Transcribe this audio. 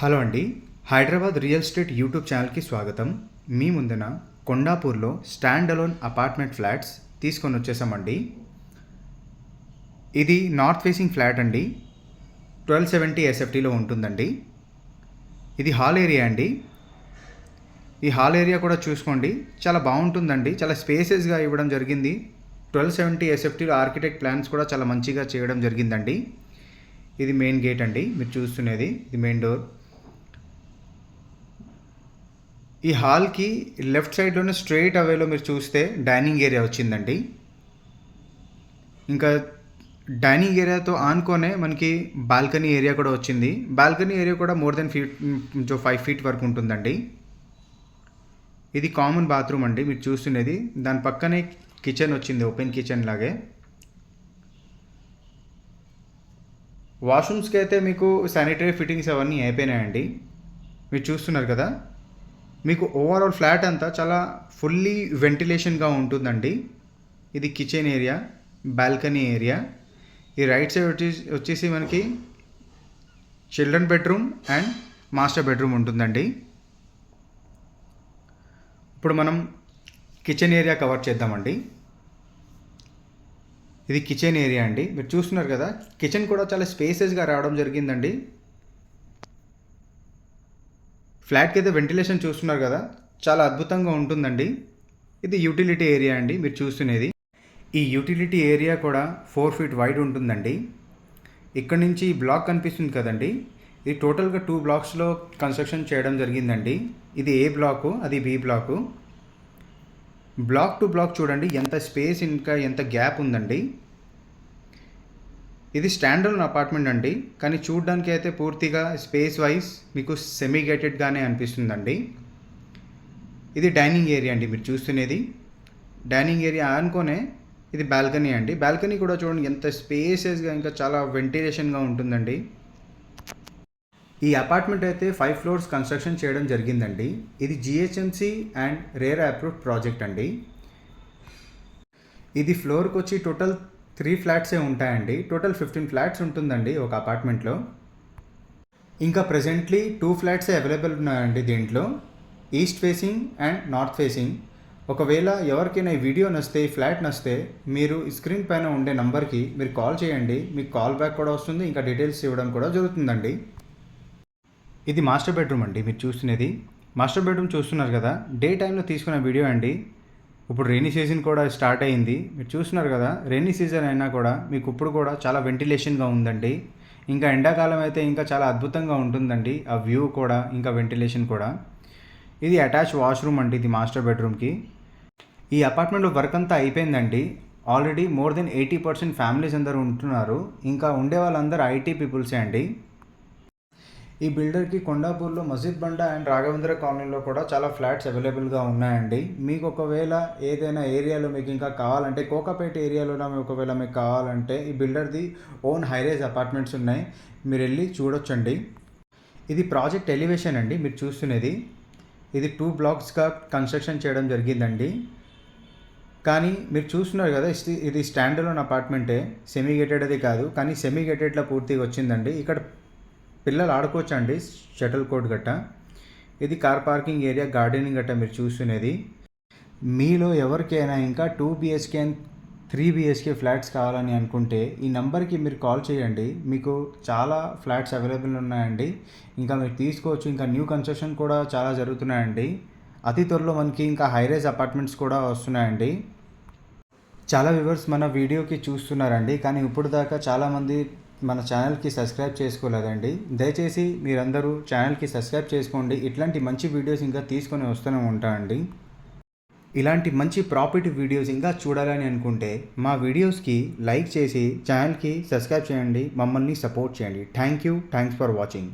Hello అండి. Hyderabad real estate YouTube ఛానల్కి స్వాగతం. మీ ముందున కొండాపూర్లో స్టాండ్ అలోన్ అపార్ట్మెంట్ ఫ్లాట్స్ తీసుకొని వచ్చేసామండి. ఇది నార్త్ ఫేసింగ్ ఫ్లాట్ అండి. 1270 ఎస్ఎఫ్టీలో ఉంటుందండి. ఇది హాల్ ఏరియా అండి. ఈ హాల్ ఏరియా కూడా చూసుకోండి, చాలా బాగుంటుందండి. చాలా స్పేసెస్గా ఇవ్వడం జరిగింది. 1270 ఎస్ఎఫ్టీలో ఆర్కిటెక్ట్ ప్లాన్స్ కూడా చాలా మంచిగా చేయడం జరిగిందండి. ఇది మెయిన్ గేట్ అండి, మీరు చూస్తున్నది ఇది మెయిన్ డోర్. ఈ హాల్కి లెఫ్ట్ సైడ్లోనే స్ట్రైట్ అవేలో మీరు చూస్తే డైనింగ్ ఏరియా వచ్చిందండి. ఇంకా డైనింగ్ ఏరియాతో ఆనుకొనే మనకి బాల్కనీ ఏరియా కూడా వచ్చింది. బాల్కనీ ఏరియా కూడా మోర్ దెన్ 5 ఫీట్ వరకు ఉంటుందండి. ఇది కామన్ బాత్రూమ్ అండి, మీరు చూస్తున్నది. దాని పక్కనే కిచెన్ వచ్చింది, ఓపెన్ కిచెన్ లాగే. వాష్రూమ్స్కి అయితే మీకు శానిటరీ ఫిట్టింగ్స్ అవన్నీ అయిపోయినాయండి, మీరు చూస్తున్నారు కదా. మీకు ఓవరాల్ ఫ్లాట్ అంతా చాలా ఫుల్లీ వెంటిలేషన్గా ఉంటుందండి. ఇది కిచెన్ ఏరియా, బాల్కనీ ఏరియా. ఈ రైట్ సైడ్ వచ్చేసి మనకి children bedroom and master bedroom ఉంటుందండి. ఇప్పుడు మనం కిచెన్ ఏరియా కవర్ చేద్దామండి. ఇది కిచెన్ ఏరియా అండి, మీరు చూస్తున్నారు కదా. కిచెన్ కూడా చాలా స్పేసెస్గా రావడం జరిగిందండి. ఫ్లాట్కి అయితే వెంటిలేషన్ చూస్తున్నారు కదా, చాలా అద్భుతంగా ఉంటుందండి. ఇది యూటిలిటీ ఏరియా అండి, మీరు చూస్తున్నది. ఈ యూటిలిటీ ఏరియా కూడా 4 ఫీట్ వైడ్ ఉంటుందండి. ఇక్కడ నుంచి ఈ బ్లాక్ కనిపిస్తుంది కదండి, ఇది టోటల్గా 2 బ్లాక్స్లో కన్స్ట్రక్షన్ చేయడం జరిగిందండి. ఇది ఏ బ్లాకు, అది B block. Block to block చూడండి ఎంత స్పేస్, ఇంకా ఎంత గ్యాప్ ఉందండి. ఇది స్టాండ్ అలోన్ అపార్ట్మెంట్ అండి, కానీ చూడడానికి అయితే పూర్తిగా స్పేస్ వైజ్ మీకు సెమీ గేటెడ్గానే అనిపిస్తుందండి. ఇది డైనింగ్ ఏరియా అండి, మీరు చూస్తున్నది. డైనింగ్ ఏరియా అనుకోనే ఇది బాల్కనీ అండి. బాల్కనీ కూడా చూడండి ఎంత స్పేసెస్గా, ఇంకా చాలా వెంటిలేషన్గా ఉంటుందండి. ఈ అపార్ట్మెంట్ అయితే 5 ఫ్లోర్స్ కన్స్ట్రక్షన్ చేయడం జరిగిందండి. ఇది GHMC and RERA approved project అండి. ఇది ఫ్లోర్కి వచ్చి టోటల్ 3 ఫ్లాట్సే ఉంటాయండి. టోటల్ 15 ఫ్లాట్స్ ఉంటుందండి ఒక అపార్ట్మెంట్లో. ఇంకా ప్రజెంట్లీ 2 ఫ్లాట్సే అవైలబుల్ ఉన్నాయండి దీంట్లో, east facing and north facing. ఒకవేళ ఎవరికైనా ఈ వీడియో నచ్చితే, ఈ ఫ్లాట్ నచ్చితే, మీరు స్క్రీన్ పైన ఉండే నంబర్కి మీరు కాల్ చేయండి. మీకు కాల్ బ్యాక్ కూడా వస్తుంది, ఇంకా డీటెయిల్స్ ఇవ్వడం కూడా జరుగుతుందండి. ఇది మాస్టర్ బెడ్రూమ్ అండి, మీరు చూస్తున్నది. మాస్టర్ బెడ్రూమ్ చూస్తున్నారు కదా, డే టైంలో తీసుకున్న వీడియో అండి. ఇప్పుడు రెయినీ సీజన్ కూడా స్టార్ట్ అయ్యింది, మీరు చూస్తున్నారు కదా. రెయినీ సీజన్ అయినా కూడా మీకు ఇప్పుడు కూడా చాలా వెంటిలేషన్గా ఉందండి. ఇంకా ఎండాకాలం అయితే ఇంకా చాలా అద్భుతంగా ఉంటుందండి ఆ వ్యూ కూడా, ఇంకా వెంటిలేషన్ కూడా. ఇది అటాచ్ వాష్రూమ్ అండి, ఇది మాస్టర్ బెడ్రూమ్కి. ఈ అపార్ట్మెంట్లో వర్క్ అంతా అయిపోయిందండి. ఆల్రెడీ మోర్ దెన్ 80% ఫ్యామిలీస్ అందరూ ఉంటున్నారు. ఇంకా ఉండే వాళ్ళందరూ ఐటీ పీపుల్సే అండి. ఈ బిల్డర్కి కొండాపూర్లో మసీద్ బండ అండ్ రాఘవేంద్ర కాలనీలో కూడా చాలా ఫ్లాట్స్ అవైలబుల్గా ఉన్నాయండి. మీకు ఒకవేళ ఏదైనా ఏరియాలో మీకు ఇంకా కావాలంటే, కోకాపేట ఏరియాలో ఒకవేళ మీకు కావాలంటే ఈ బిల్డర్ది ఓన్ హైరేజ్ అపార్ట్మెంట్స్ ఉన్నాయి, మీరు వెళ్ళి చూడొచ్చండి. ఇది ప్రాజెక్ట్ ఎలివేషన్ అండి, మీరు చూస్తున్నది. ఇది 2 బ్లాక్స్గా కన్స్ట్రక్షన్ చేయడం జరిగిందండి. కానీ మీరు చూస్తున్నారు కదా, ఇది స్టాండ్ అలోన్ అపార్ట్మెంటే, సెమీ గేటెడ్ అది కాదు, కానీ సెమీ గేటెడ్లో పూర్తిగా వచ్చిందండి. ఇక్కడ పిల్లలు ఆడుకోవచ్చు అండి, షటిల్ కోర్ట్ గట్ట. ఇది కార్ పార్కింగ్ ఏరియా, గార్డెనింగ్ గట్ట మీరు చూస్తున్నది. మీలో ఎవరికైనా ఇంకా 2 BHK అండ్ 3 BHK ఫ్లాట్స్ కావాలని అనుకుంటే ఈ నెంబర్కి మీరు కాల్ చేయండి. మీకు చాలా ఫ్లాట్స్ అవైలబుల్ ఉన్నాయండి, ఇంకా మీరు తీసుకోవచ్చు. ఇంకా న్యూ కన్స్ట్రక్షన్ కూడా చాలా జరుగుతున్నాయండి. అతి త్వరలో మనకి ఇంకా హైరేజ్ అపార్ట్మెంట్స్ కూడా వస్తున్నాయండి. చాలా వ్యూవర్స్ మన వీడియోకి చూస్తున్నారండి, కానీ ఇప్పుడు దాకా చాలామంది మన ఛానల్కి సబ్స్క్రైబ్ చేసుకోలేదండి. దయచేసి మీరందరూ ఛానల్కి సబ్స్క్రైబ్ చేసుకోండి. ఇట్లాంటి మంచి వీడియోస్ ఇంకా తీసుకొని వస్తూనే ఉంటానండి. ఇలాంటి మంచి ప్రాపర్టీ వీడియోస్ ఇంకా చూడాలని అనుకుంటే మా వీడియోస్కి లైక్ చేసి ఛానల్కి సబ్స్క్రైబ్ చేయండి, మమ్మల్ని సపోర్ట్ చేయండి. Thanks for watching.